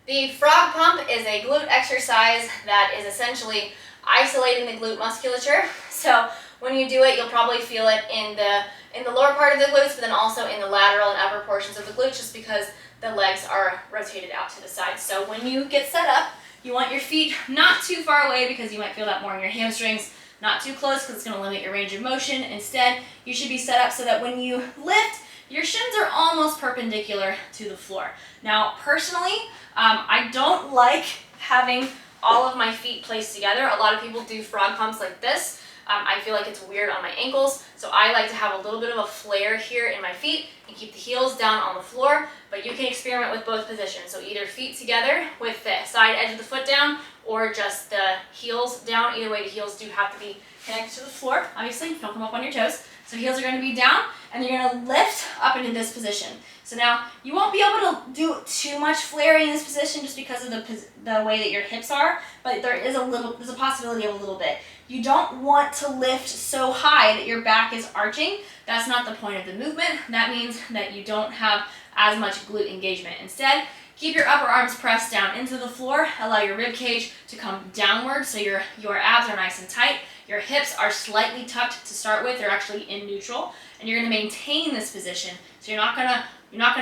The frog pump is a glute exercise that is essentially isolating the glute musculature. So when you do it, you'll probably feel it in the lower part of the glutes, but then also in the lateral and upper portions of the glutes, just because the legs are rotated out to the side. So when you get set up, you want your feet not too far away because you might feel that more in your hamstrings, not too close because it's going to limit your range of motion. Instead, you should be set up so that when you lift, your shins are almost perpendicular to the floor. Now, personally, I don't like having all of my feet placed together. A lot of people do frog pumps like this. I feel like it's weird on my ankles, so I like to have a little bit of a flare here in my feet and keep the heels down on the floor, but you can experiment with both positions. So either feet together with the side edge of the foot down or just the heels down. Either way, the heels do have to be connected to the floor. Obviously, don't come up on your toes. So heels are going to be down, and you're going to lift up into this position. So now, you won't be able to do too much flaring in this position just because of the way that your hips are, but there's a possibility of a little bit. You don't want to lift so high that your back is arching. That's not the point of the movement. That means that you don't have as much glute engagement. Instead, keep your upper arms pressed down into the floor. Allow your rib cage to come downward so your abs are nice and tight. Your hips are slightly tucked to start with. They're actually in neutral. And you're going to maintain this position. So you're not going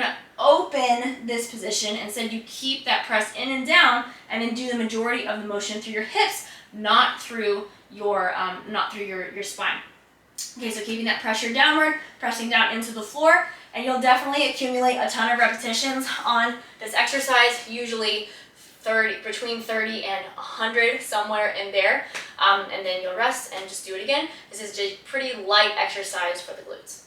to open this position. Instead, you keep that press in and down and then do the majority of the motion through your hips, not through your spine. Okay, so keeping that pressure downward, pressing down into the floor, and you'll definitely accumulate a ton of repetitions on this exercise, usually between 30 and 100, somewhere in there, and then you'll rest and just do it again. This is just pretty light exercise for the glutes.